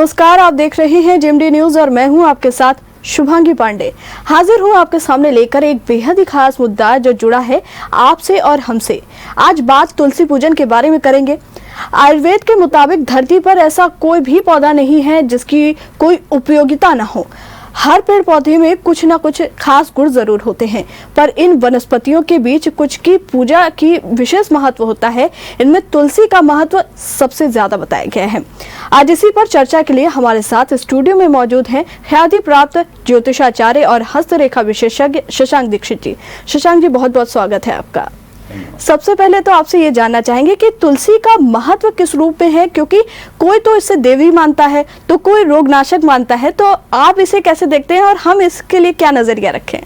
नमस्कार, आप देख रहे हैं जेएमडी न्यूज और मैं हूं आपके साथ शुभांगी पांडे। हाजिर हूं आपके सामने लेकर एक बेहद ही खास मुद्दा जो जुड़ा है आपसे और हमसे। आज बात तुलसी पूजन के बारे में करेंगे। आयुर्वेद के मुताबिक धरती पर ऐसा कोई भी पौधा नहीं है जिसकी कोई उपयोगिता न हो। हर पेड़ पौधे में कुछ ना कुछ खास गुण जरूर होते हैं, पर इन वनस्पतियों के बीच कुछ की पूजा की विशेष महत्व होता है। इनमें तुलसी का महत्व सबसे ज्यादा बताया गया है। आज इसी पर चर्चा के लिए हमारे साथ स्टूडियो में मौजूद हैं ख्याति प्राप्त ज्योतिषाचार्य और हस्तरेखा विशेषज्ञ शशांक दीक्षित जी। शशांक जी, बहुत बहुत स्वागत है आपका। सबसे पहले तो आपसे ये जानना चाहेंगे कि तुलसी का महत्व किस रूप में है, क्योंकि कोई तो इसे देवी मानता है तो कोई रोगनाशक मानता है, तो आप इसे कैसे देखते हैं और हम इसके लिए क्या नजरिया रखें?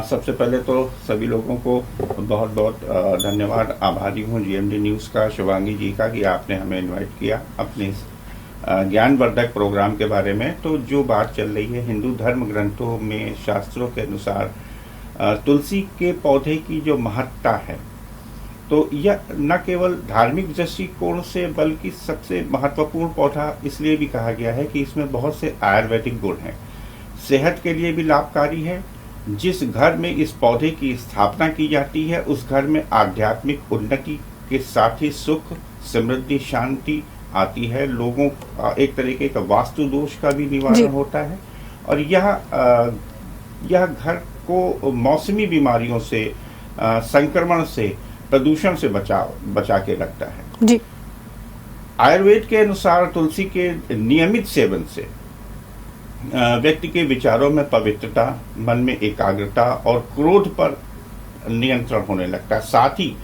सबसे पहले तो सभी लोगों को बहुत बहुत धन्यवाद, आभारी हूँ जेएमडी न्यूज़ का, शुभांगी जी का, कि आपने हमें इनवाइट किया अपने ज्ञानवर्धक प्रोग्राम के बारे में। तो जो बात चल रही है, हिंदू धर्म ग्रंथों में, शास्त्रों के अनुसार तुलसी के पौधे की जो महत्ता है, तो यह न केवल धार्मिक दृष्टिकोण से बल्कि सबसे महत्वपूर्ण पौधा इसलिए भी कहा गया है कि इसमें बहुत से आयुर्वेदिक गुण हैं। सेहत के लिए भी लाभकारी है। जिस घर में इस पौधे की स्थापना की जाती है उस घर में आध्यात्मिक उन्नति के साथ ही सुख, समृद्धि, शांति आती है। लोगों एक तरीके का वास्तु दोष का भी निवारण होता है और यह घर को मौसमी बीमारियों से, संक्रमण से, प्रदूषण से बचा के रखता है जी। आयुर्वेद के अनुसार तुलसी के नियमित सेवन से व्यक्ति के विचारों में पवित्रता, मन में एकाग्रता और क्रोध पर नियंत्रण होने लगता है। साथ ही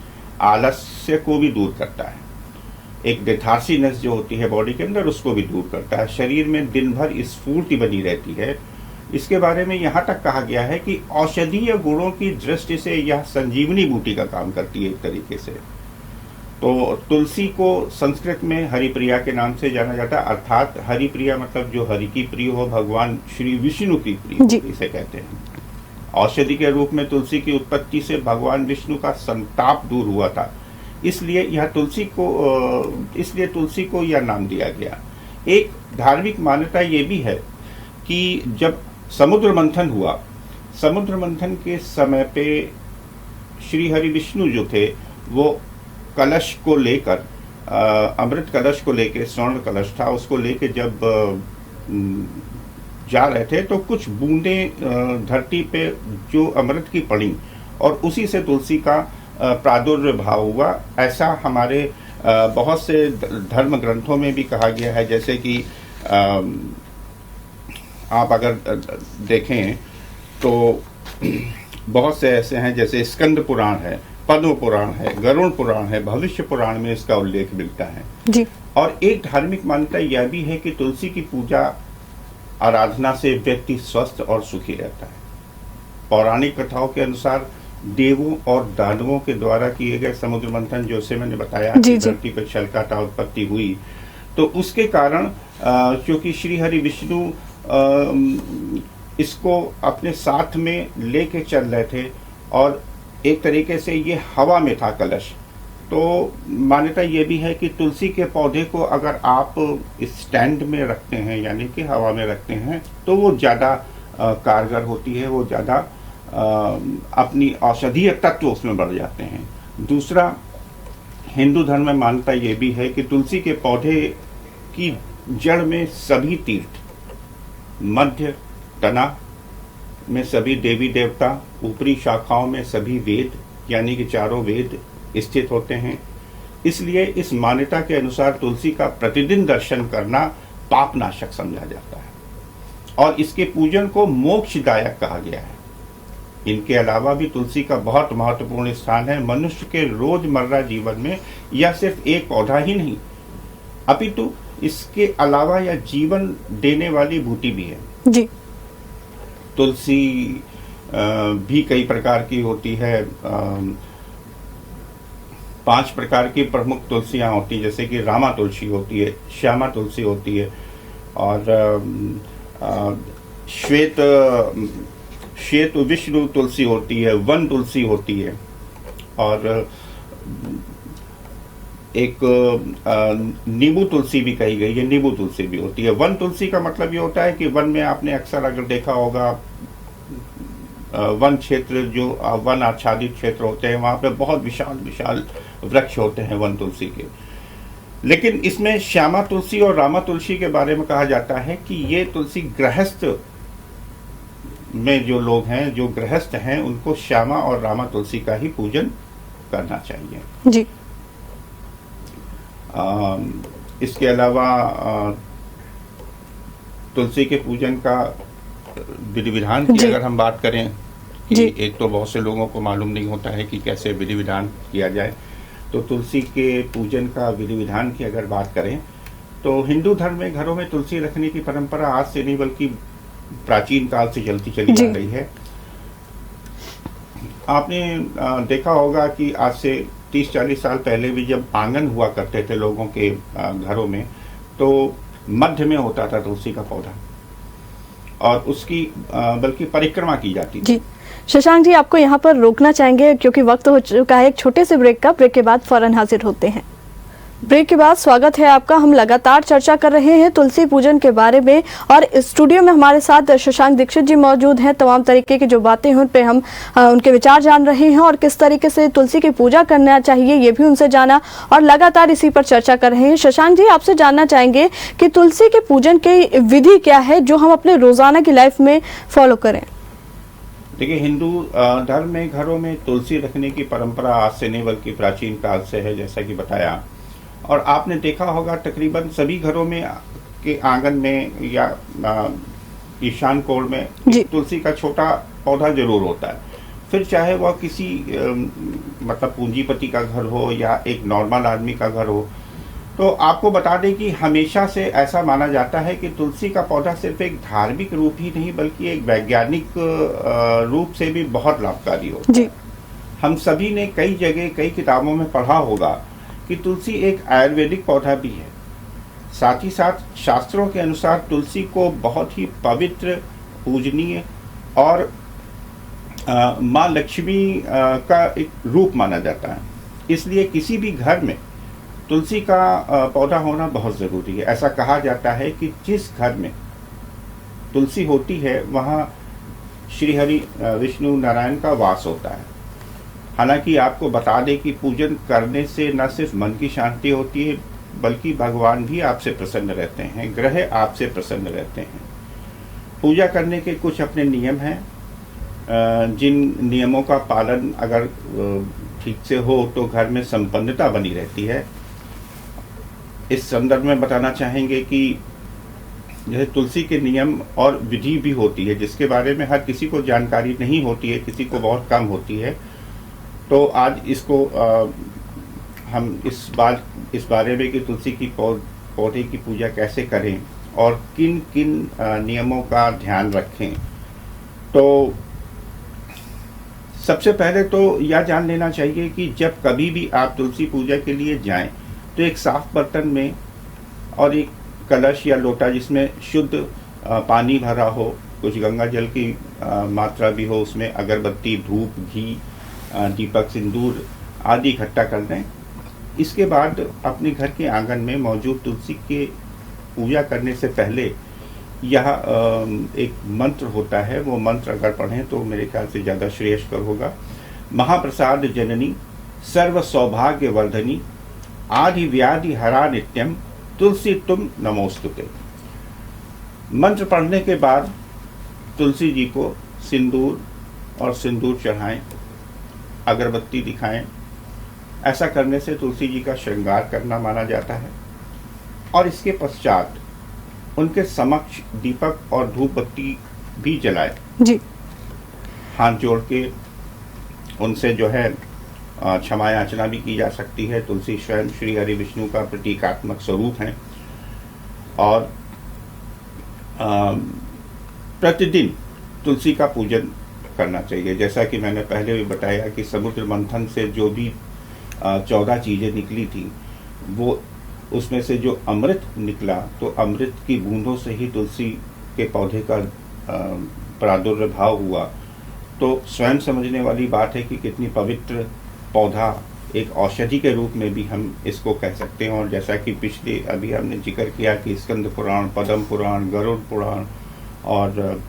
आलस्य को भी दूर करता है। एक लेथार्जीनेस जो होती है बॉडी के अंदर, उसको भी दूर करता है। शरीर में दिन भर स्फूर्ति बनी रहती है। इसके बारे में यहाँ तक कहा गया है कि औषधीय गुणों की दृष्टि से यह संजीवनी बूटी का काम करती है एक तरीके से। तो तुलसी को संस्कृत में हरिप्रिया के नाम से जाना जाता है, अर्थात हरिप्रिया मतलब जो हरि की प्रिय हो, भगवान श्री विष्णु की प्रिय हो, इसे कहते हैं। औषधि के रूप में तुलसी की उत्पत्ति से भगवान विष्णु का संताप दूर हुआ था, इसलिए तुलसी को यह नाम दिया गया। एक धार्मिक मान्यता ये भी है कि जब समुद्र मंथन हुआ, समुद्र मंथन के समय पे श्री हरि विष्णु जो थे वो कलश को लेकर, अमृत कलश को लेकर, स्वर्ण कलश था, उसको लेकर जब जा रहे थे तो कुछ बूंदें धरती पे जो अमृत की पड़ी और उसी से तुलसी का प्रादुर्भाव हुआ। ऐसा हमारे बहुत से धर्म ग्रंथों में भी कहा गया है। जैसे कि आप अगर देखें तो बहुत से ऐसे हैं, जैसे स्कंद पुराण है, पद्म पुराण है, गरुड़ पुराण है, भविष्य पुराण में इसका उल्लेख मिलता है जी। और एक धार्मिक मान्यता यह भी है कि तुलसी की पूजा आराधना से व्यक्ति स्वस्थ और सुखी रहता है। पौराणिक कथाओं के अनुसार देवों और दानवों के द्वारा किए गए समुद्र मंथन, जैसे मैंने बताया कि धरती पर छलकाता उत्पत्ति हुई, तो उसके कारण क्योंकि श्री हरि विष्णु इसको अपने साथ में लेके चल रहे थे और एक तरीके से ये हवा में था कलश, तो मान्यता ये भी है कि तुलसी के पौधे को अगर आप स्टैंड में रखते हैं, यानी कि हवा में रखते हैं, तो वो ज़्यादा कारगर होती है, वो ज़्यादा अपनी औषधीय तत्व उसमें बढ़ जाते हैं। दूसरा, हिंदू धर्म में मान्यता ये भी है कि तुलसी के पौधे की जड़ में सभी तीर्थ, मध्य तना में सभी देवी देवता, ऊपरी शाखाओं में सभी वेद, यानी कि चारों वेद स्थित होते हैं। इसलिए इस मान्यता के अनुसार तुलसी का प्रतिदिन दर्शन करना पापनाशक समझा जाता है और इसके पूजन को मोक्षदायक कहा गया है। इनके अलावा भी तुलसी का बहुत महत्वपूर्ण स्थान है मनुष्य के रोजमर्रा जीवन में। यह सिर्फ एक पौधा ही नहीं, अपितु इसके अलावा यह जीवन देने वाली बूटी भी है जी। तुलसी भी कई प्रकार की होती है। 5 प्रकार की प्रमुख तुलसियाँ होती हैं, जैसे कि रामा तुलसी होती है, श्यामा तुलसी होती है और श्वेत विष्णु तुलसी होती है, वन तुलसी होती है और एक नींबू तुलसी भी कही गई है, नींबू तुलसी भी होती है। वन तुलसी का मतलब ये होता है कि वन में आपने अक्सर अगर देखा होगा, वन क्षेत्र जो वन आच्छादित क्षेत्र होते हैं वहाँ पे बहुत विशाल विशाल वृक्ष होते हैं वन तुलसी के। लेकिन इसमें श्यामा तुलसी और रामा तुलसी के बारे में कहा जाता है कि ये तुलसी गृहस्थ में जो लोग हैं, जो गृहस्थ हैं, उनको श्यामा और रामा तुलसी का ही पूजन करना चाहिए जी। इसके अलावा तुलसी के पूजन का विधि विधान की अगर हम बात करें कि एक तो बहुत से लोगों को मालूम नहीं होता है कि कैसे विधि विधान किया जाए, तो तुलसी के पूजन का विधि विधान की अगर बात करें तो हिंदू धर्म में घरों में तुलसी रखने की परंपरा आज से नहीं बल्कि प्राचीन काल से चलती चली आ रही है। आपने देखा होगा कि आज से 30-40 साल पहले भी जब आंगन हुआ करते थे लोगों के घरों में, तो मध्य में होता था तुलसी का पौधा और उसकी बल्कि परिक्रमा की जाती थी। जी शशांक जी, आपको यहाँ पर रोकना चाहेंगे क्योंकि वक्त हो चुका है एक छोटे से ब्रेक का। ब्रेक के बाद फौरन हाजिर होते हैं। ब्रेक के बाद स्वागत है आपका। हम लगातार चर्चा कर रहे हैं तुलसी पूजन के बारे में और स्टूडियो में हमारे साथ शशांक दीक्षित जी मौजूद हैं। तमाम तरीके की जो बातें हैं उन पे हम उनके विचार जान रहे हैं और किस तरीके से तुलसी की पूजा करना चाहिए ये भी उनसे जाना और लगातार इसी पर चर्चा कर रहे हैं। शशांक जी, आपसे जानना चाहेंगे कि तुलसी के पूजन की विधि क्या है जो हम अपने रोजाना की लाइफ में फॉलो करें। देखिए, हिंदू धर्म में घरों में तुलसी रखने की परंपरा आज से नहीं बल्कि प्राचीन काल से है, जैसा कि बताया। और आपने देखा होगा तकरीबन सभी घरों में के आंगन में या ईशान कोण में तुलसी का छोटा पौधा जरूर होता है। फिर चाहे वह किसी मतलब पूंजीपति का घर हो या एक नॉर्मल आदमी का घर हो, तो आपको बता दें कि हमेशा से ऐसा माना जाता है कि तुलसी का पौधा सिर्फ एक धार्मिक रूप ही नहीं बल्कि एक वैज्ञानिक रूप से भी बहुत लाभकारी होता है। हम सभी ने कई जगह कई किताबों में पढ़ा होगा कि तुलसी एक आयुर्वेदिक पौधा भी है। साथ ही साथ शास्त्रों के अनुसार तुलसी को बहुत ही पवित्र, पूजनीय और माँ लक्ष्मी का एक रूप माना जाता है। इसलिए किसी भी घर में तुलसी का पौधा होना बहुत ज़रूरी है। ऐसा कहा जाता है कि जिस घर में तुलसी होती है वहाँ श्री हरि विष्णु नारायण का वास होता है। हालांकि आपको बता दें कि पूजन करने से न सिर्फ मन की शांति होती है बल्कि भगवान भी आपसे प्रसन्न रहते हैं, ग्रह आपसे प्रसन्न रहते हैं। पूजा करने के कुछ अपने नियम हैं, जिन नियमों का पालन अगर ठीक से हो तो घर में संपन्नता बनी रहती है। इस संदर्भ में बताना चाहेंगे कि यह तुलसी के नियम और विधि भी होती है जिसके बारे में हर किसी को जानकारी नहीं होती है, किसी को बहुत कम होती है। तो आज इसको हम इस बारे में कि तुलसी की पौधे की पूजा कैसे करें और किन किन नियमों का ध्यान रखें। तो सबसे पहले तो यह जान लेना चाहिए कि जब कभी भी आप तुलसी पूजा के लिए जाएं तो एक साफ बर्तन में और एक कलश या लोटा जिसमें शुद्ध पानी भरा हो, कुछ गंगा जल की मात्रा भी हो, उसमें अगरबत्ती, धूप, घी, दीपक, सिंदूर आदि इकट्ठा कर दें। इसके बाद अपने घर के आंगन में मौजूद तुलसी के पूजा करने से पहले यह एक मंत्र होता है, वो मंत्र अगर पढ़ें तो मेरे ख्याल से ज़्यादा श्रेयस्कर होगा। महाप्रसाद जननी सर्व सौभाग्य वर्धनी आदि व्याधि हरा नित्यम तुलसी तुम नमोस्तुते। मंत्र पढ़ने के बाद तुलसी जी को सिंदूर और सिंदूर चढ़ाएं, अगरबत्ती दिखाएं। ऐसा करने से तुलसी जी का श्रृंगार करना माना जाता है। और इसके पश्चात उनके समक्ष दीपक और धूप बत्ती भी जलाएं जी। हाथ जोड़ के उनसे जो है क्षमा याचना भी की जा सकती है। तुलसी स्वयं श्री हरि विष्णु का प्रतीकात्मक स्वरूप है और प्रतिदिन तुलसी का पूजन करना चाहिए। जैसा कि मैंने पहले भी बताया कि समुद्र मंथन से जो भी 14 चीज़ें निकली थी, वो उसमें से जो अमृत निकला, तो अमृत की बूंदों से ही तुलसी के पौधे का प्रादुर्भाव हुआ। तो स्वयं समझने वाली बात है कि कितनी पवित्र पौधा एक औषधि के रूप में भी हम इसको कह सकते हैं। और जैसा कि पिछले अभी हमने जिक्र किया कि स्कंद पुराण, पद्म पुराण, गरुड़ पुराण और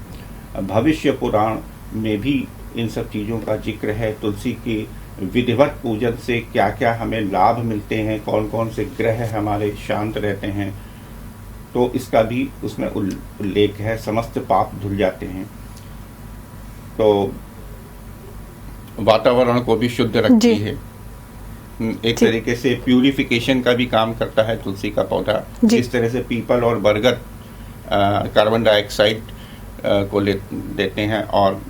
भविष्य पुराण में भी इन सब चीज़ों का जिक्र है। तुलसी की विधिवत पूजन से क्या क्या हमें लाभ मिलते हैं, कौन कौन से ग्रह हमारे शांत रहते हैं, तो इसका भी उसमें उल्लेख है। समस्त पाप धुल जाते हैं, तो वातावरण को भी शुद्ध रखती है। एक तरीके से प्यूरिफिकेशन का भी काम करता है तुलसी का पौधा। जिस तरह से पीपल और बरगद कार्बन डाइऑक्साइड को देते हैं और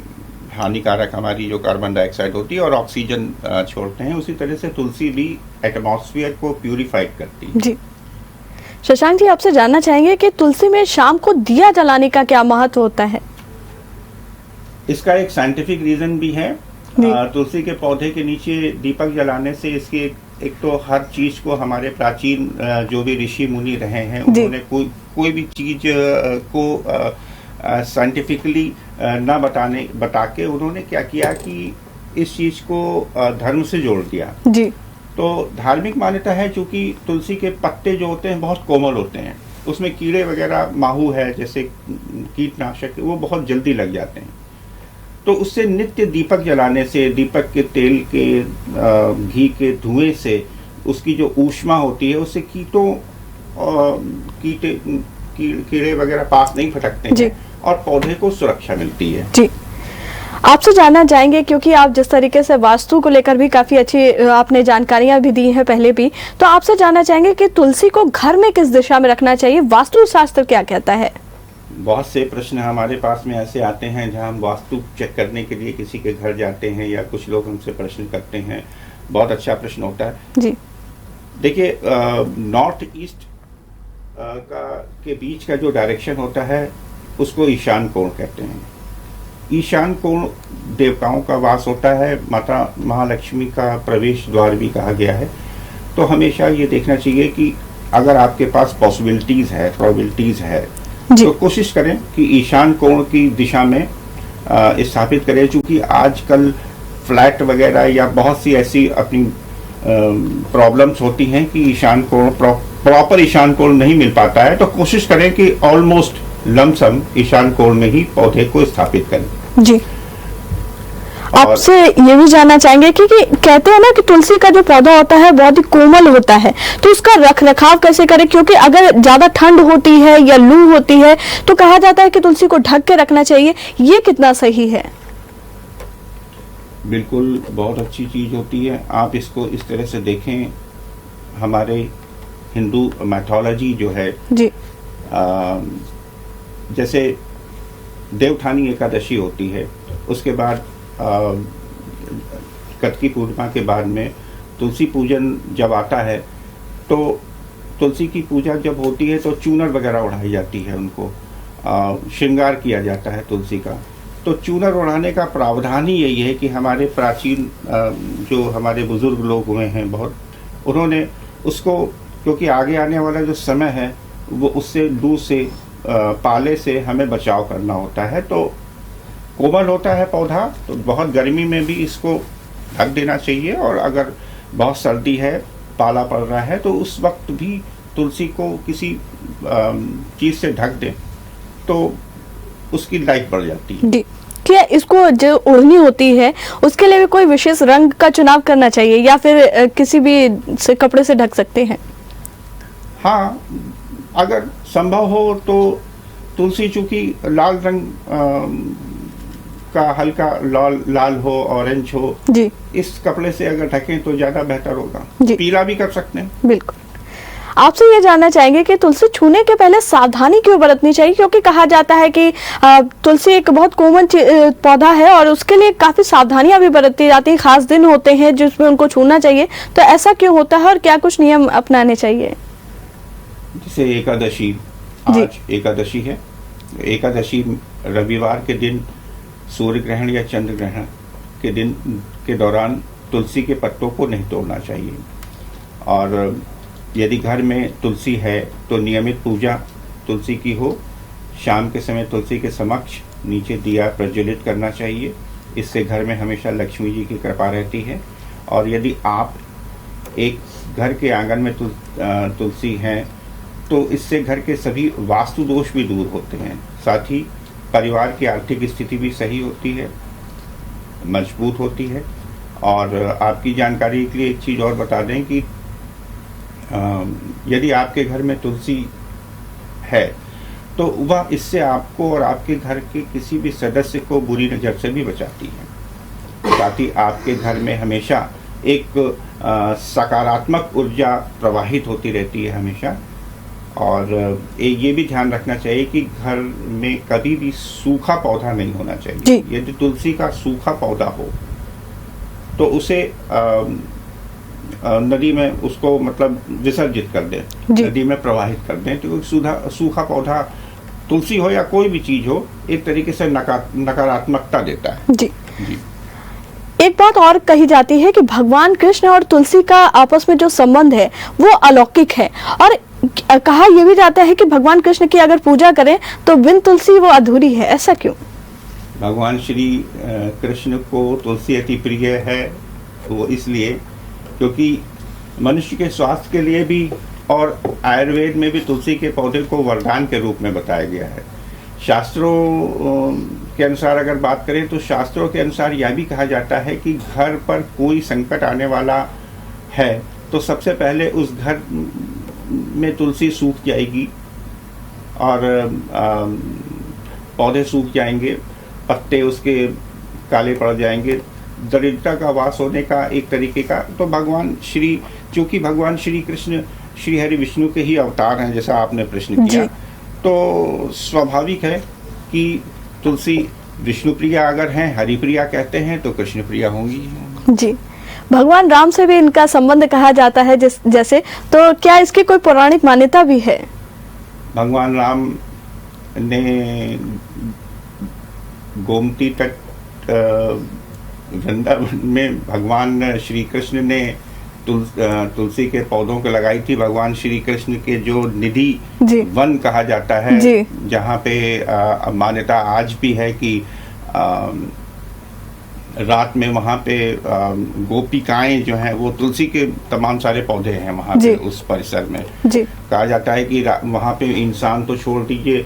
हानिकारक हमारी जो कार्बन डाइऑक्साइड होती है और ऑक्सीजन छोड़ते हैं, उसी तरह से तुलसी भी एटमॉस्फेयर को प्यूरिफाइड करती है। जी शशांक जी, आपसे जानना चाहेंगे कि तुलसी में शाम को दिया जलाने का क्या महत्व होता है? इसका एक साइंटिफिक रीजन भी है। तुलसी के पौधे के नीचे दीपक जलाने से इसकी एक तो हर चीज को हमारे प्राचीन जो भी ऋषि मुनि रहे हैं उन्होंने कोई भी चीज को साइंटिफिकली न बता के उन्होंने क्या किया कि इस चीज को धर्म से जोड़ दिया। जी। तो धार्मिक मान्यता है, चूंकि तुलसी के पत्ते जो होते हैं बहुत कोमल होते हैं, उसमें कीड़े वगैरह माहू है जैसे कीटनाशक, वो बहुत जल्दी लग जाते हैं। तो उससे नित्य दीपक जलाने से, दीपक के तेल के घी के धुएं से उसकी जो ऊष्मा होती है उससे कीड़े वगैरह पास नहीं फटकते हैं और पौधे को सुरक्षा मिलती है। जी। आपसे जानना चाहेंगे, क्योंकि आप जिस तरीके से वास्तु को लेकर भी काफी अच्छी आपने जानकारियां भी दी हैं पहले भी, तो आपसे जानना चाहेंगे कि तुलसी को घर में किस दिशा में रखना चाहिए, वास्तु शास्त्र क्या कहता है? बहुत से प्रश्न हमारे पास में ऐसे आते हैं जहां हम वास्तु चेक करने के लिए किसी के घर जाते हैं या कुछ लोग हमसे प्रश्न करते हैं। बहुत अच्छा प्रश्न होता है जी। देखिए, नॉर्थ ईस्ट के बीच का जो डायरेक्शन होता है उसको ईशान कोण कहते हैं। ईशान कोण देवताओं का वास होता है, माता महालक्ष्मी का प्रवेश द्वार भी कहा गया है। तो हमेशा ये देखना चाहिए कि अगर आपके पास प्रोबेबिलिटीज है तो कोशिश करें कि ईशान कोण की दिशा में स्थापित करें। चूंकि आजकल फ्लैट वगैरह या बहुत सी ऐसी अपनी प्रॉब्लम्स होती हैं कि ईशान कोण प्रॉपर ईशान कोण नहीं मिल पाता है, तो कोशिश करें कि ऑलमोस्ट लमसम ईशान कोण में ही पौधे को स्थापित करें। जी। आपसे ये भी जानना चाहेंगे कि कहते हैं ना कि तुलसी का जो पौधा होता है बहुत ही कोमल होता है, तो उसका रख रखाव कैसे करें? क्योंकि अगर ज्यादा ठंड होती है या लू होती है तो कहा जाता है कि तुलसी को ढक के रखना चाहिए, ये कितना सही है? बिल्कुल बहुत अच्छी चीज होती है। आप इसको इस तरह से देखें, हमारे हिंदू मैथोलॉजी जो है जी। जैसे देवठानी एकादशी होती है, उसके बाद कार्तिकी पूर्णिमा के बाद में तुलसी पूजन जब आता है, तो तुलसी की पूजा जब होती है तो चूनर वगैरह उड़ाई जाती है, उनको श्रृंगार किया जाता है तुलसी का। तो चूनर उड़ाने का प्रावधान ही यही है कि हमारे प्राचीन जो हमारे बुजुर्ग लोग हुए हैं बहुत, उन्होंने उसको, क्योंकि आगे आने वाला जो समय है वो उससे लू से पाले से हमें बचाव करना होता है। तो कोमल होता है पौधा, तो बहुत गर्मी में भी इसको ढक देना चाहिए, और अगर बहुत सर्दी है, पाला पड़ रहा है, तो उस वक्त भी तुलसी को किसी चीज़ से ढक दें तो उसकी लाइफ बढ़ जाती है। क्या इसको जो ओढ़नी होती है उसके लिए भी कोई विशेष रंग का चुनाव करना चाहिए या फिर किसी भी से कपड़े से ढक सकते हैं? हाँ, अगर संभव हो तो तुलसी चूंकि लाल रंग का हल्का लाल हो, ऑरेंज हो जी, इस कपड़े से अगर ढकें तो ज्यादा बेहतर होगा। पीला भी कर सकते हैं। बिल्कुल। आपसे ये जानना चाहेंगे कि तुलसी छूने के पहले सावधानी क्यों बरतनी चाहिए? क्योंकि कहा जाता है कि तुलसी एक बहुत कोमल पौधा है और उसके लिए काफी सावधानियां भी बरती जाती हैं, खास दिन होते हैं जिसमें उनको छूना चाहिए, तो ऐसा क्यों होता है और क्या कुछ नियम अपनाने चाहिए? जैसे एकादशी, आज एकादशी है, एकादशी रविवार के दिन सूर्य ग्रहण या चंद्र ग्रहण के दिन के दौरान तुलसी के पत्तों को नहीं तोड़ना चाहिए। और यदि घर में तुलसी है तो नियमित पूजा तुलसी की हो। शाम के समय तुलसी के समक्ष नीचे दिया प्रज्वलित करना चाहिए, इससे घर में हमेशा लक्ष्मी जी की कृपा रहती है। और यदि आप एक घर के आंगन में तुलसी है तो इससे घर के सभी वास्तु दोष भी दूर होते हैं, साथ ही परिवार की आर्थिक स्थिति भी सही होती है, मजबूत होती है। और आपकी जानकारी के लिए एक चीज़ और बता दें कि यदि आपके घर में तुलसी है तो वह इससे आपको और आपके घर के किसी भी सदस्य को बुरी नज़र से भी बचाती है। साथ ही आपके घर में हमेशा एक सकारात्मक ऊर्जा प्रवाहित होती रहती है हमेशा। और ये भी ध्यान रखना चाहिए कि घर में कभी भी सूखा पौधा नहीं होना चाहिए। यदि तुलसी का सूखा पौधा हो तो उसे नदी में उसको मतलब विसर्जित कर दें, नदी में प्रवाहित कर दें। तो सूखा पौधा तुलसी हो या कोई भी चीज हो एक तरीके से नकारात्मकता देता है। जी। एक बात और कही जाती है कि भगवान कृष्ण और तुलसी का आपस में जो संबंध है वो अलौकिक है, और कहा यह भी जाता है कि भगवान कृष्ण की अगर पूजा करें तो बिन तुलसी वो अधूरी है। ऐसा क्यों? भगवान श्री कृष्ण को तुलसी अति प्रिय है, वो इसलिए क्योंकि मनुष्य के स्वास्थ्य के लिए भी और आयुर्वेद में भी तुलसी के पौधे को वरदान के रूप में बताया गया है। शास्त्रों के अनुसार अगर बात करें तो शास्त्रों के अनुसार यह भी कहा जाता है कि घर पर कोई संकट आने वाला है तो सबसे पहले उस घर में तुलसी सूख जाएगी और पौधे सूख जाएंगे, पत्ते उसके काले पड़ जाएंगे, दरिद्रता का वास होने का एक तरीके का। तो चूंकि भगवान श्री कृष्ण श्री हरि विष्णु के ही अवतार हैं, जैसा आपने प्रश्न किया, तो स्वाभाविक है कि तुलसी विष्णु प्रिया अगर हैं, हरि प्रिया कहते हैं, तो कृष्ण प्रिया होंगी। जी। भगवान राम से भी इनका संबंध कहा जाता है जैसे, तो क्या इसकी कोई पौराणिक मान्यता भी है? भगवान राम ने गोमती तट वृंदावन में भगवान श्री कृष्ण ने तुलसी के पौधों को लगाई थी। भगवान श्री कृष्ण के जो निधि वन कहा जाता है, जहाँ पे मान्यता आज भी है कि रात में वहाँ पे गोपिकाएं जो हैं वो तुलसी के तमाम सारे पौधे हैं वहाँ पे उस परिसर में। कहा जाता है कि वहाँ पे इंसान तो छोड़ दीजिए,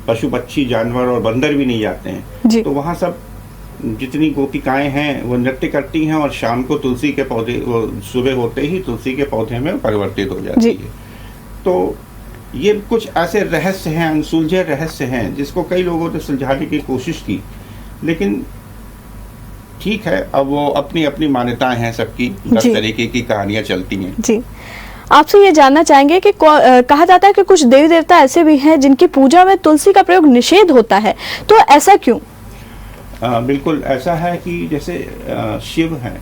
पशु पक्षी जानवर और बंदर भी नहीं जाते हैं। तो वहाँ सब जितनी गोपिकाएं हैं वो नृत्य करती हैं और शाम को तुलसी के पौधे, वो सुबह होते ही तुलसी के पौधे में परिवर्तित हो जाती है। तो ये कुछ ऐसे रहस्य हैं, अनसुलझे रहस्य हैं, जिसको कई लोगों ने सुलझाने की कोशिश की, लेकिन ठीक है, अब वो अपनी अपनी मान्यताएं हैं सबकी, 10 तरीके की कहानियां चलती हैं। जी, आपसे ये जानना चाहेंगे कि कहा जाता है कि कुछ देवी देवता ऐसे भी हैं जिनकी पूजा में तुलसी का प्रयोग निषेध होता है, तो ऐसा क्यों? बिल्कुल ऐसा है कि जैसे शिव हैं,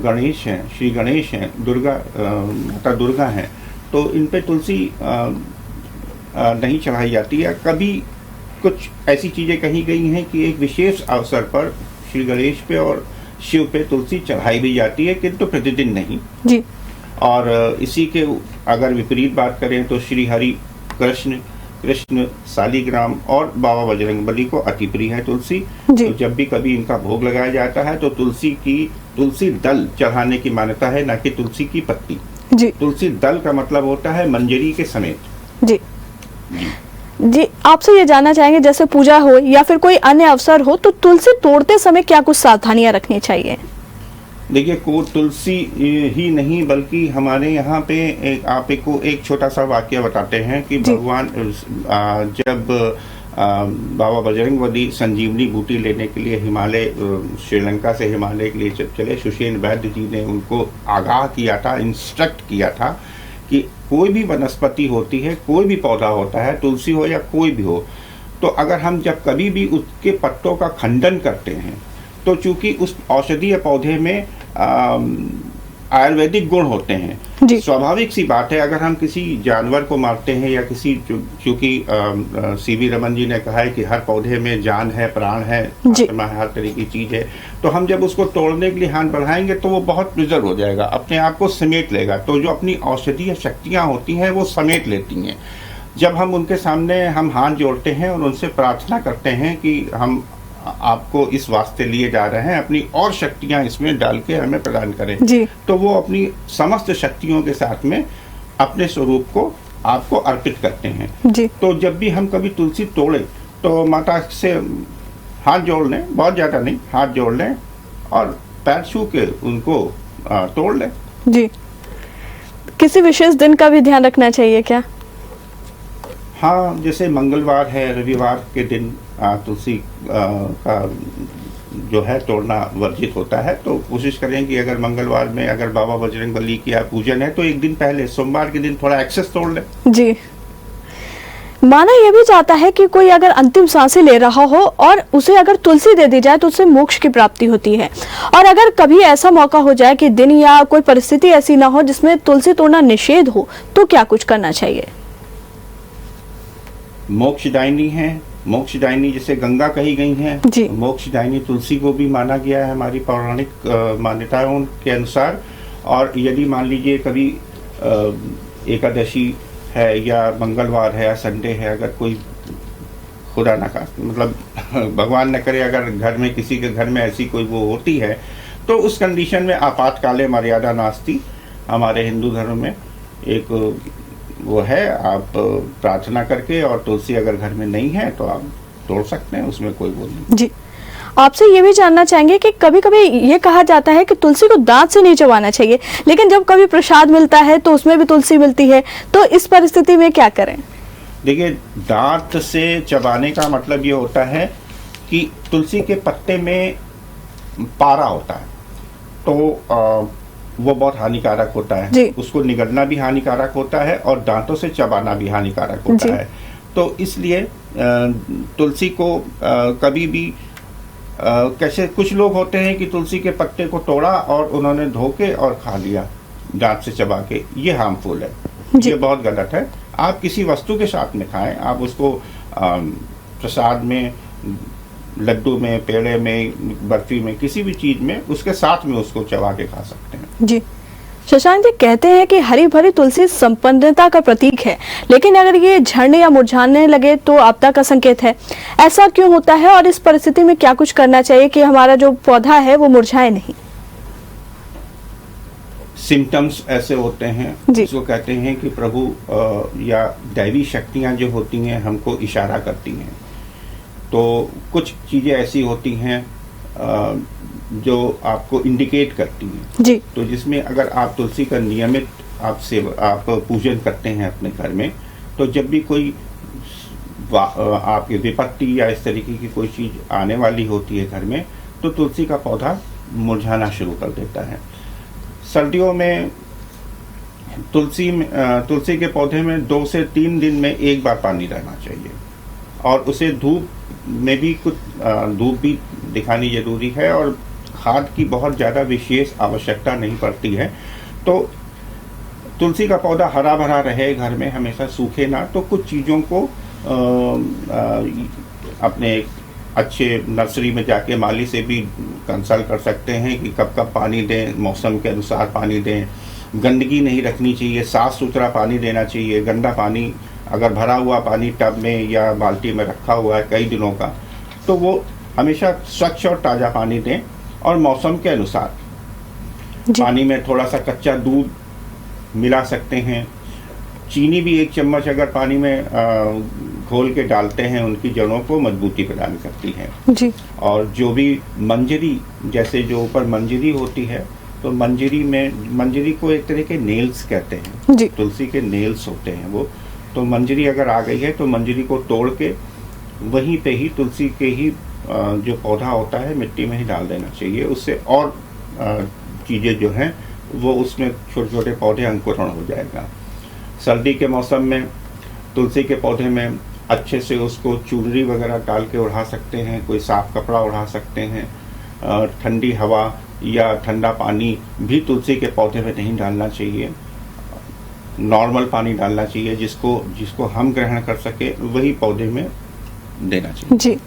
गणेश हैं, श्री गणेश हैं, माता दुर्गा हैं, तो इन पे तुलसी नहीं चढ़ाई जाती है। कभी कुछ ऐसी चीज़ें कही गई हैं कि एक विशेष अवसर पर श्री गणेश पे और शिव पे तुलसी चढ़ाई भी जाती है, किंतु प्रतिदिन नहीं। जी। और इसी के अगर विपरीत बात करें तो श्री हरि कृष्ण शालिग्राम और बाबा बजरंगबली को अति प्रिय है तुलसी। तो जब भी कभी इनका भोग लगाया जाता है तो तुलसी दल चढ़ाने की मान्यता है, न कि तुलसी की पत्ती। जी। तुलसी दल का मतलब होता है मंजरी के समेत। जी जी, आपसे ये जानना चाहेंगे जैसे पूजा हो या फिर कोई अन्य अवसर हो तो तुलसी तोड़ते समय क्या कुछ सावधानियां रखनी चाहिए? देखिए, तुलसी ही नहीं बल्कि हमारे यहाँ पे आपको एक छोटा सा वाक्य बताते हैं कि भगवान जब बाबा बजरंगबली संजीवनी बूटी लेने के लिए हिमालय, श्रीलंका से हिमालय के लिए चले, सुषेण वैद्य जी ने उनको आगाह किया था, इंस्ट्रक्ट किया था कि कोई भी वनस्पति होती है, कोई भी पौधा होता है, तुलसी हो या कोई भी हो, तो अगर हम जब कभी भी उसके पत्तों का खंडन करते हैं तो चूंकि उस औषधीय पौधे में आयुर्वेदिक गुण होते हैं, स्वाभाविक सी बात है, अगर हम किसी जानवर को मारते हैं या किसी, चूंकि सीवी रमन जी ने कहा है कि हर पौधे में जान है, प्राण है, आत्मा है, हर तरह की चीज है, तो हम जब उसको तोड़ने के लिए हाथ बढ़ाएंगे तो वो बहुत प्रिजर्व हो जाएगा, अपने आप को समेट लेगा। तो जो अपनी औषधीय शक्तियाँ होती हैं वो समेट लेती हैं। जब हम उनके सामने हम हाथ जोड़ते हैं और उनसे प्रार्थना करते हैं कि हम आपको इस वास्ते लिए जा रहे हैं, अपनी और शक्तियां इसमें डाल के हमें प्रदान करें। जी। तो वो अपनी समस्त शक्तियों के साथ में अपने स्वरूप को आपको अर्पित करते हैं। जी। तो जब भी हम कभी तुलसी तोड़े तो माता से हाथ जोड़ लें, बहुत ज़्यादा नहीं, हाथ जोड़ लें और पैर छू के उनको तोड़ लें। जी। किसी विशेष दिन का भी ध्यान रखना चाहिए क्या? हाँ, जैसे मंगलवार है, रविवार के दिन तुलसी का जो है तोड़ना वर्जित होता है। तो कोशिश करें कि अगर मंगलवार में अगर बाबा बजरंगबली की पूजन है तो एक दिन पहले सोमवार के दिन थोड़ा एक्सेस तोड़ लें। जी। माना यह भी चाहता है कि कोई अगर अंतिम सांसें ले रहा हो और उसे अगर तुलसी दे दी जाए तो उससे मोक्ष की प्राप्ति होती है, और अगर कभी ऐसा मौका हो जाए कि दिन या कोई परिस्थिति ऐसी ना हो जिसमें तुलसी तोड़ना निषेध हो, तो क्या कुछ करना चाहिए? मोक्षदायिनी है, मोक्षदायिनी जैसे गंगा कही गई है, जी। मोक्षदायिनी तुलसी को भी माना गया है हमारी पौराणिक मान्यताओं के अनुसार। और यदि मान लीजिए कभी एकादशी है या मंगलवार है या संडे है, अगर कोई खुदा ना का मतलब भगवान न करे अगर घर में किसी के घर में ऐसी कोई वो होती है, तो उस कंडीशन में आपातकाले मर्यादा नास्ति हमारे हिंदू धर्म में एक वो है, आप प्रार्थना करके और तुलसी अगर घर में नहीं है तो आप तोड़ सकते हैं, उसमें कोई वो नहीं। जी। आपसे ये भी जानना चाहेंगे कि कभी कभी ये कहा जाता है कि तुलसी को दांत से नहीं चबाना चाहिए, लेकिन जब कभी प्रसाद मिलता है तो उसमें भी तुलसी मिलती है, तो इस परिस्थिति में क्या करें? देखिए, दांत से चबाने का मतलब ये होता है कि तुलसी के पत्ते में पारा होता है, तो वो बहुत हानिकारक होता है। उसको निगलना भी हानिकारक होता है और दांतों से चबाना भी हानिकारक होता है। तो इसलिए तुलसी को कभी भी कैसे कुछ लोग होते हैं कि तुलसी के पत्ते को तोड़ा और उन्होंने धो के और खा लिया दांत से चबा के, ये हार्मफुल है, ये बहुत गलत है। आप किसी वस्तु के साथ में खाएं, आप उसको प्रसाद में, लड्डू में, पेड़े में, बर्फी में, किसी भी चीज में उसके साथ में उसको चबा के खा सकते हैं। जी। शशांक जी, कहते हैं कि हरी भरी तुलसी संपन्नता का प्रतीक है, लेकिन अगर ये झड़ने या मुरझाने लगे तो आपदा का संकेत है। ऐसा क्यों होता है और इस परिस्थिति में क्या कुछ करना चाहिए कि हमारा जो पौधा है वो मुरझाए नहीं? सिम्टम्स ऐसे होते हैं जिसको कहते हैं कि प्रभु या दैवी शक्तियां जो होती हैं हमको इशारा करती हैं। तो कुछ चीजें ऐसी होती हैं जो आपको इंडिकेट करती हैं। जी। तो जिसमें अगर आप तुलसी का नियमित आप पूजन करते हैं अपने घर में, तो जब भी कोई आपकी विपत्ति या इस तरीके की कोई चीज आने वाली होती है घर में, तो तुलसी का पौधा मुरझाना शुरू कर देता है। सर्दियों में तुलसी के पौधे में 2 से 3 दिन में एक बार पानी रहना चाहिए, और उसे धूप में भी कुछ धूप भी दिखानी जरूरी है, और खाद की बहुत ज़्यादा विशेष आवश्यकता नहीं पड़ती है। तो तुलसी का पौधा हरा भरा रहे घर में, हमेशा सूखे ना। तो कुछ चीज़ों को अपने अच्छे नर्सरी में जाके माली से भी कंसल्ट कर सकते हैं कि कब कब पानी दें, मौसम के अनुसार पानी दें। गंदगी नहीं रखनी चाहिए, साफ़ सुथरा पानी देना चाहिए। गंदा पानी अगर भरा हुआ पानी टब में या बाल्टी में रखा हुआ है कई दिनों का, तो वो हमेशा स्वच्छ और ताज़ा पानी दें, और मौसम के अनुसार पानी में थोड़ा सा कच्चा दूध मिला सकते हैं। चीनी भी 1 चम्मच अगर पानी में घोल के डालते हैं, उनकी जड़ों को मजबूती प्रदान करती है। जी। और जो भी मंजरी, जैसे जो ऊपर मंजरी होती है, तो मंजरी को एक तरह के नेल्स कहते हैं। जी। तुलसी के नेल्स होते हैं वो। तो मंजरी अगर आ गई है तो मंजरी को तोड़ के वहीं पे ही तुलसी के ही जो पौधा होता है मिट्टी में ही डाल देना चाहिए। उससे और चीज़ें जो हैं वो उसमें छोटे छोटे पौधे अंकुरण हो जाएगा। सर्दी के मौसम में तुलसी के पौधे में अच्छे से उसको चुनरी वगैरह डाल के उड़ा सकते हैं, कोई साफ कपड़ा उड़ा सकते हैं। ठंडी हवा या ठंडा पानी भी तुलसी के पौधे में नहीं डालना चाहिए, नॉर्मल पानी डालना चाहिए। जिसको हम ग्रहण कर सके वही पौधे में देना चाहिए। जी।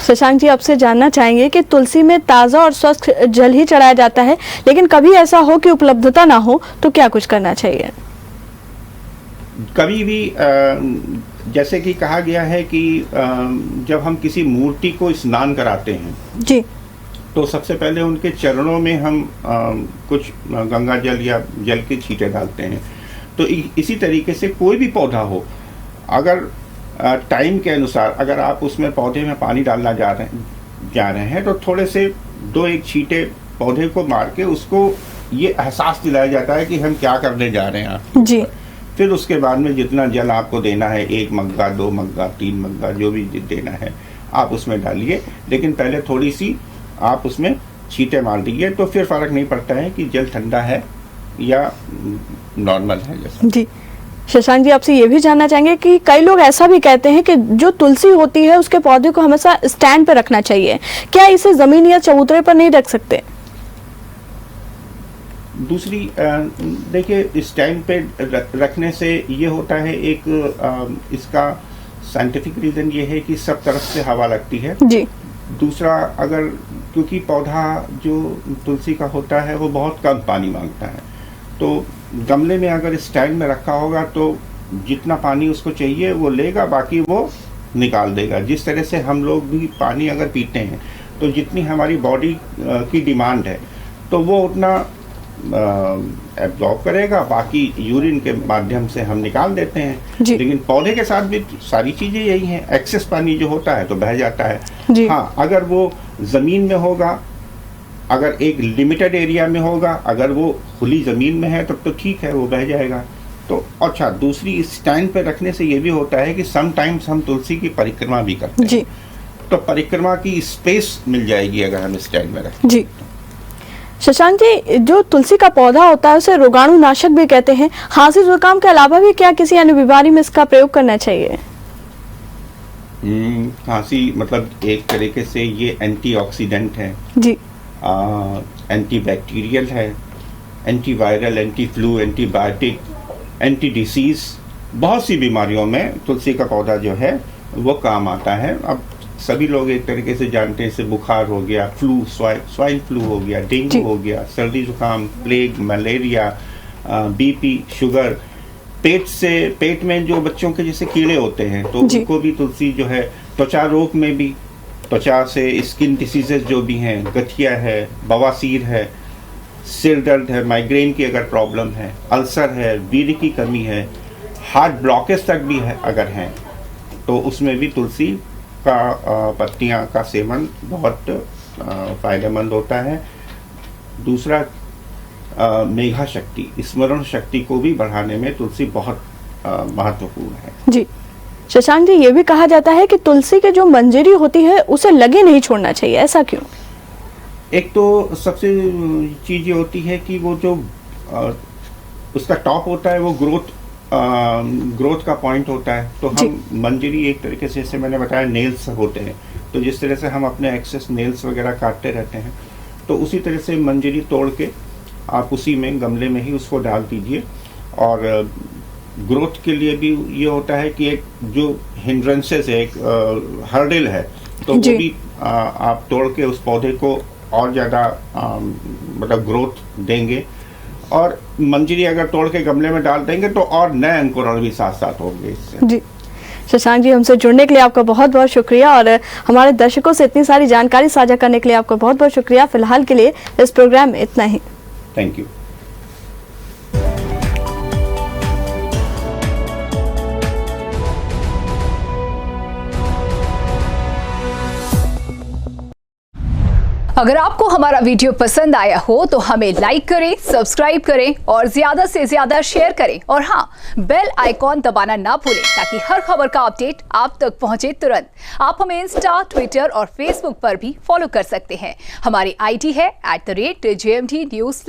शशांक जी, आपसे जानना चाहेंगे कि तुलसी में ताज़ा और स्वस्थ जल ही चढ़ाया जाता है, लेकिन कभी ऐसा हो कि उपलब्धता ना हो तो क्या कुछ करना चाहिए? कभी भी जैसे कि कहा गया है कि जब हम किसी मूर्ति को स्नान कराते हैं जी, तो सबसे पहले उनके चरणों में हम कुछ गंगा जल या जल के छींटे डालते हैं। तो इसी तरीके से कोई भी पौधा हो, अगर टाइम के अनुसार अगर आप उसमें पौधे में पानी डालना जा रहे हैं तो थोड़े से 2-1 छींटे पौधे को मार के उसको ये एहसास दिलाया जाता है कि हम क्या करने जा रहे हैं जी। फिर उसके बाद में जितना जल आपको देना है, 1 मग्गा, 2 मग्गा, 3 मग्गा, जो भी देना है आप उसमें डालिए, लेकिन पहले थोड़ी सी आप उसमें छींटे मार दीजिए, तो फिर फर्क नहीं पड़ता है कि जल ठंडा है या नॉर्मल है जैसा। जी, शशांक जी आपसे ये भी जानना चाहेंगे कि कई लोग ऐसा भी कहते हैं कि जो तुलसी होती है उसके पौधे को हमेशा स्टैंड पे रखना चाहिए, क्या इसे जमीन या चबूतरे पर नहीं रख सकते? दूसरी देखिए, स्टैंड पे रखने से ये होता है, एक इसका साइंटिफिक रीज़न ये है कि सब तरफ से हवा लगती है जी। दूसरा, अगर क्योंकि पौधा जो तुलसी का होता है वो बहुत कम पानी मांगता है, तो गमले में अगर स्टैंड में रखा होगा तो जितना पानी उसको चाहिए वो लेगा, बाकी वो निकाल देगा। जिस तरह से हम लोग भी पानी अगर पीते हैं तो जितनी हमारी बॉडी की डिमांड है तो वो उतना एब्जॉर्ब करेगा, बाकी यूरिन के माध्यम से हम निकाल देते हैं। लेकिन पौधे के साथ भी सारी चीज़ें यही हैं, एक्सेस पानी जो होता है तो बह जाता है। हाँ, अगर वो ज़मीन में होगा, अगर एक लिमिटेड एरिया में होगा, अगर वो खुली ज़मीन में है तब तो ठीक है, वो बह जाएगा। तो अच्छा, दूसरी स्टैंड पे रखने से ये भी होता है कि समटाइम्स हम तुलसी की परिक्रमा भी करते हैं, तो परिक्रमा की स्पेस मिल जाएगी अगर हम स्टैंड में रखें। जी। शशांक जी, जो तुलसी का पौधा होता है उसे रोगाणुनाशक भी कहते हैं, खांसी जुकाम के अलावा भी क्या किसी अन्य बीमारी में इसका प्रयोग करना चाहिए? खांसी मतलब एक तरीके से ये एंटीऑक्सीडेंट है जी, एंटीबैक्टीरियल है, antiviral, anti flu, antibiotic, anti disease, बहुत सी बीमारियों में तुलसी का पौधा जो है वो काम आता है। अब सभी लोग एक तरीके से जानते हैं, जैसे बुखार हो गया, फ्लू, स्वाइन फ्लू हो गया, डेंगू हो गया, सर्दी जुकाम, प्लेग, मलेरिया, बीपी, शुगर, पेट में जो बच्चों के जैसे कीड़े होते हैं तो उनको भी तुलसी जो है, त्वचा रोग में भी, त्वचा से स्किन डिसीजेज जो भी हैं, गठिया है, बवासीर है, सिर दर्द है, माइग्रेन की अगर प्रॉब्लम है, अल्सर है, वीर्य की कमी है, हार्ट ब्लॉकेज तक भी है अगर हैं, तो उसमें भी तुलसी का पत्तियां का सेवन बहुत फायदेमंद होता है। दूसरा, मेधा शक्ति, स्मरण शक्ति को भी बढ़ाने में तुलसी बहुत महत्वपूर्ण है। जी, शशांक जी, ये भी कहा जाता है कि तुलसी के जो मंजरी होती है उसे लगे नहीं छोड़ना चाहिए, ऐसा क्यों? एक तो सबसे चीज ये होती है कि वो जो उसका टॉप होता है वो ग्रोथ का पॉइंट होता है, तो हम मंजरी एक तरीके से, जैसे मैंने बताया, नेल्स होते हैं, तो जिस तरह से हम अपने एक्सेस नेल्स वगैरह काटते रहते हैं, तो उसी तरह से मंजरी तोड़ के आप उसी में गमले में ही उसको डाल दीजिए। और ग्रोथ के लिए भी ये होता है कि एक जो हिंड्रेंसेस है, एक हर्डल है, तो वो भी आप तोड़ के उस पौधे को और ज़्यादा मतलब ग्रोथ देंगे। और मंजरी अगर तोड़ के गमले में डाल देंगे तो और नए अंकुरण भी साथ साथ होंगे इससे। जी, शशांक जी, हमसे जुड़ने के लिए आपका बहुत बहुत शुक्रिया और हमारे दर्शकों से इतनी सारी जानकारी साझा करने के लिए आपका बहुत बहुत शुक्रिया। फिलहाल के लिए इस प्रोग्राम में इतना ही। Thank you. अगर आपको हमारा वीडियो पसंद आया हो तो हमें लाइक करें, सब्सक्राइब करें और ज्यादा से ज्यादा शेयर करें। और हाँ, बेल आइकॉन दबाना ना भूलें ताकि हर खबर का अपडेट आप तक पहुंचे तुरंत। आप हमें इंस्टा, ट्विटर और फेसबुक पर भी फॉलो कर सकते हैं। हमारी आईडी है @JMT News।